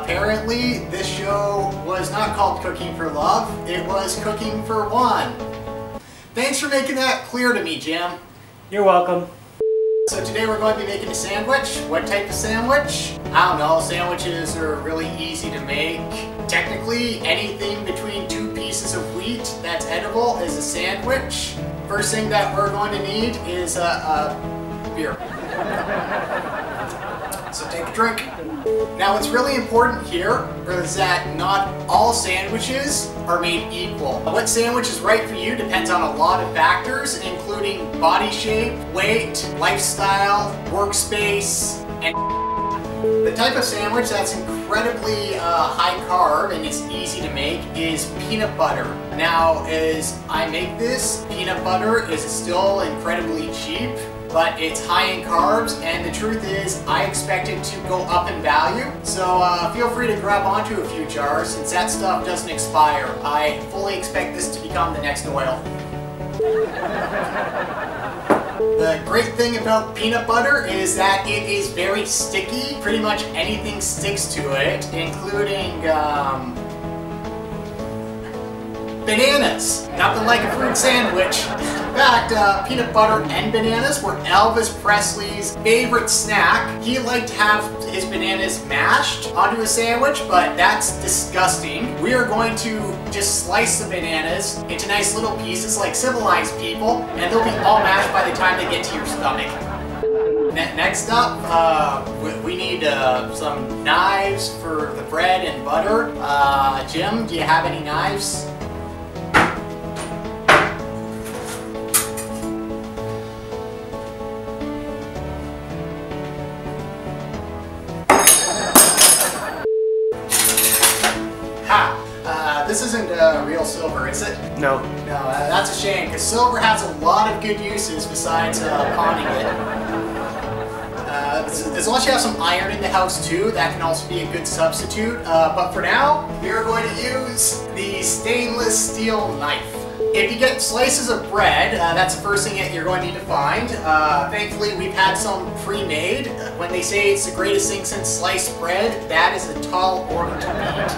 Apparently, this show was not called Cooking for Love, it was Cooking for One. Thanks for making that clear to me, Jim. You're welcome. So today we're going to be making a sandwich. What type of sandwich? I don't know, sandwiches are really easy to make. Technically, anything between 2 pieces of wheat that's edible is a sandwich. First thing that we're going to need is a beer. So take a drink. Now what's really important here is that not all sandwiches are made equal. What sandwich is right for you depends on a lot of factors, including body shape, weight, lifestyle, workspace, and the type of sandwich that's incredibly high carb and is easy to make is peanut butter. Now, as I make this, peanut butter is still incredibly cheap, but it's high in carbs, and the truth is I expect it to go up in value. So feel free to grab onto a few jars since that stuff doesn't expire. I fully expect this to become the next oil. The great thing about peanut butter is that it is very sticky. Pretty much anything sticks to it, including bananas. Nothing like a fruit sandwich. In fact, peanut butter and bananas were Elvis Presley's favorite snack. He liked to have his bananas mashed onto a sandwich, but that's disgusting. We are going to just slice the bananas into nice little pieces like civilized people, and they'll be all mashed by the time they get to your stomach. Next up, we need some knives for the bread and butter. Jim, do you have any knives? This isn't real silver, is it? No. No, that's a shame, because silver has a lot of good uses besides pawning it. As long as you have some iron in the house too, that can also be a good substitute. But for now, we are going to use the stainless steel knife. If you get slices of bread, that's the first thing that you're going to need to find. Thankfully, we've had some pre-made. When they say it's the greatest thing since sliced bread, that is a tall order to meet.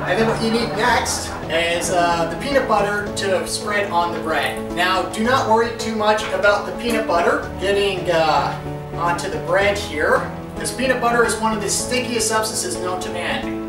And then what you need next is the peanut butter to spread on the bread. Now, do not worry too much about the peanut butter getting onto the bread here, because peanut butter is one of the stickiest substances known to man.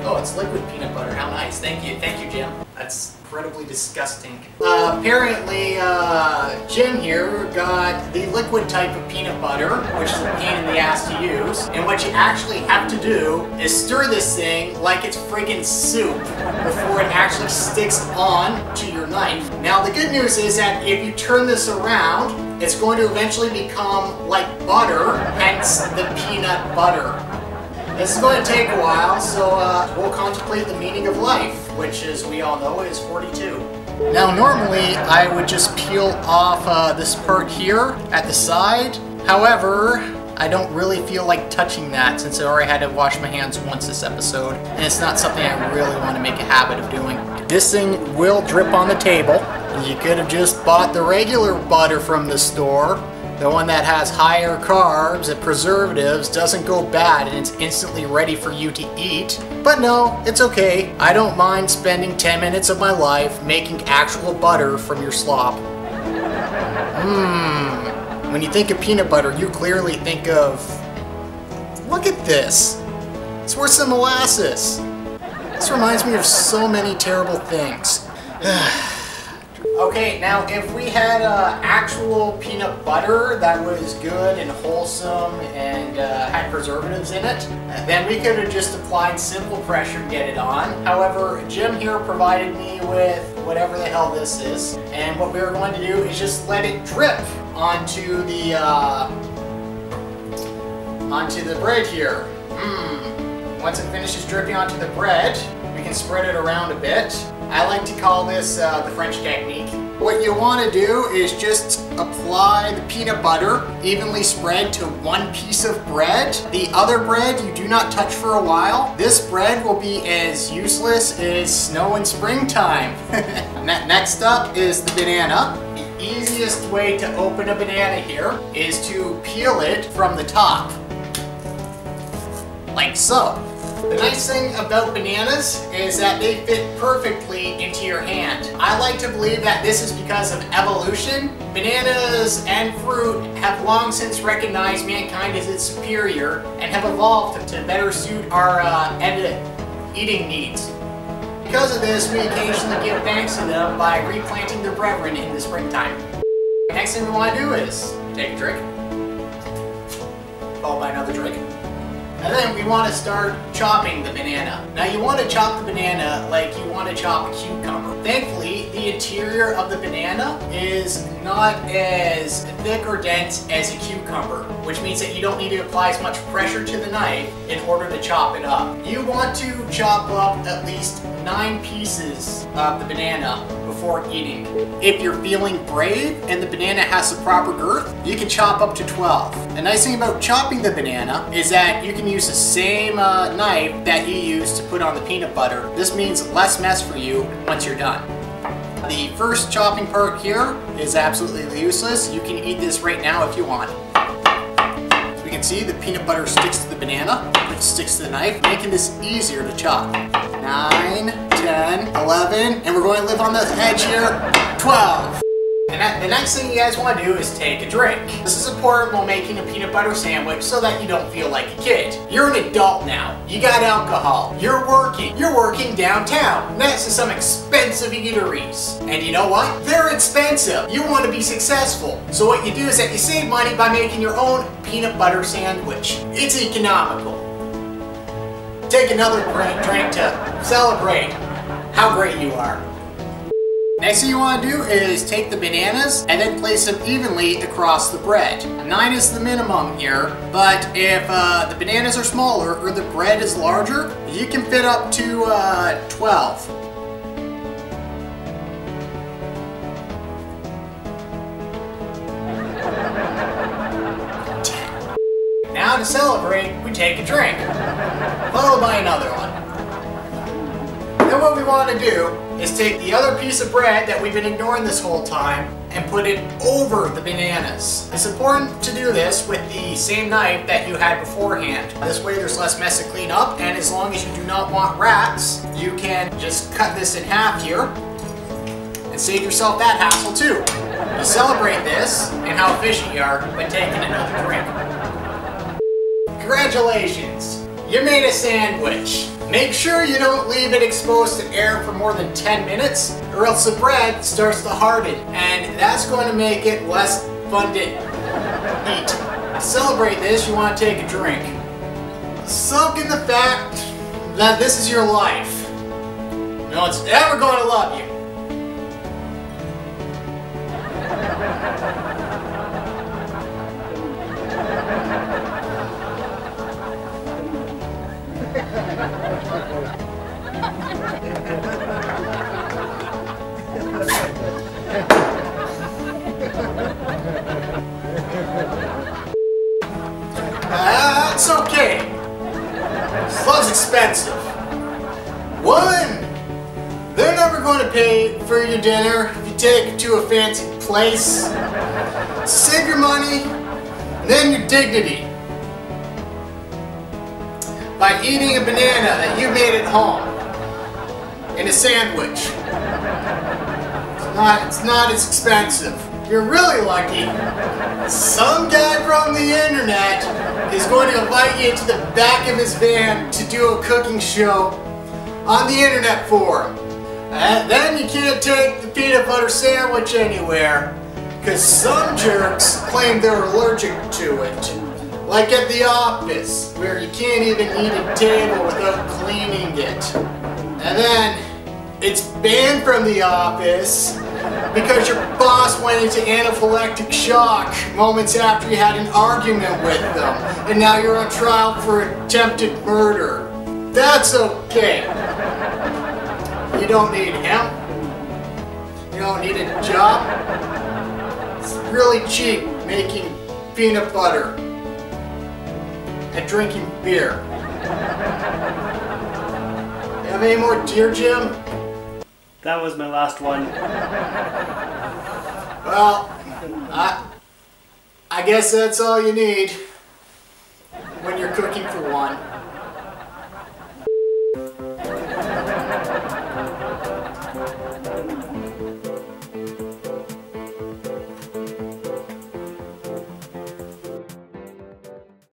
Oh, it's liquid peanut butter. How nice. Thank you, Jim. That's incredibly disgusting. Apparently, Jim here got the liquid type of peanut butter, which is a pain in the ass to use. And what you actually have to do is stir this thing like it's friggin' soup before it actually sticks on to your knife. Now, the good news is that if you turn this around, it's going to eventually become like butter, hence the peanut butter. This is going to take a while, so we'll contemplate the meaning of life, which, as we all know, is 42. Now, normally, I would just peel off this part here at the side. However, I don't really feel like touching that since I already had to wash my hands once this episode, and it's not something I really want to make a habit of doing. This thing will drip on the table. You could have just bought the regular butter from the store. The one that has higher carbs and preservatives doesn't go bad and it's instantly ready for you to eat. But no, it's okay. I don't mind spending 10 minutes of my life making actual butter from your slop. When you think of peanut butter, you clearly think of... Look at this. It's worse than molasses. This reminds me of so many terrible things. Okay, now if we had actual peanut butter that was good and wholesome and had preservatives in it, then we could have just applied simple pressure to get it on. However, Jim here provided me with whatever the hell this is, and what we were going to do is just let it drip onto the bread here. Once it finishes dripping onto the bread, we can spread it around a bit. I like to call this the French technique. What you want to do is just apply the peanut butter evenly spread to one piece of bread. The other bread you do not touch for a while. This bread will be as useless as snow in springtime. Next up is the banana. The easiest way to open a banana here is to peel it from the top. like so. The nice thing about bananas is that they fit perfectly into your hand. I like to believe that this is because of evolution. Bananas and fruit have long since recognized mankind as its superior and have evolved to better suit our eating needs. Because of this, we occasionally give thanks to them by replanting their brethren in the springtime. Next thing we want to do is take a drink, followed by another drink. And then we want to start chopping the banana. Now you want to chop the banana like you want to chop a cucumber. Thankfully, the interior of the banana is not as thick or dense as a cucumber, which means that you don't need to apply as much pressure to the knife in order to chop it up. You want to chop up at least 9 pieces of the banana before eating. If you're feeling brave and the banana has the proper girth, you can chop up to 12. The nice thing about chopping the banana is that you can use the same knife that you use to put on the peanut butter. This means less mess for you once you're done. The first chopping part here is absolutely useless. You can eat this right now if you want. We can see the peanut butter sticks to the banana, which sticks to the knife, making this easier to chop. 9, 10, 11, and we're going to live on the edge here, 12. And the next thing you guys want to do is take a drink. This is important while making a peanut butter sandwich so that you don't feel like a kid. You're an adult now. You got alcohol. You're working downtown next to some expensive eateries. And you know what? They're expensive. You want to be successful. So what you do is that you save money by making your own peanut butter sandwich. It's economical. Take another drink to celebrate how great you are. Next thing you want to do is take the bananas and then place them evenly across the bread. 9 is the minimum here, but if the bananas are smaller or the bread is larger, you can fit up to 12. Now to celebrate, we take a drink, followed by another one. Then what we want to do is take the other piece of bread that we've been ignoring this whole time and put it over the bananas. It's important to do this with the same knife that you had beforehand. This way there's less mess to clean up, and as long as you do not want rats, you can just cut this in half here and save yourself that hassle too. You celebrate this and how efficient you are by taking another drink. Congratulations! You made a sandwich. Make sure you don't leave it exposed to air for more than 10 minutes or else the bread starts to harden, and that's going to make it less fun to eat. To celebrate this, you want to take a drink. Soak in the fact that this is your life. No one's ever going to love you. That's okay. Love's expensive. One, they're never going to pay for your dinner if you take it to a fancy place. Save your money, and then your dignity. By eating a banana that you made at home in a sandwich. It's not as expensive. If you're really lucky, some guy from the internet is going to invite you into the back of his van to do a cooking show on the internet for him. And then you can't take the peanut butter sandwich anywhere because some jerks claim they're allergic to it. Like at the office, where you can't even eat a table without cleaning it. And then it's banned from the office because your boss went into anaphylactic shock moments after you had an argument with them, and now you're on trial for attempted murder. That's okay. You don't need hemp. You don't need a job. It's really cheap making peanut butter and drinking beer. You have any more deer, Jim? That was my last one. Well, I guess that's all you need when you're cooking for one.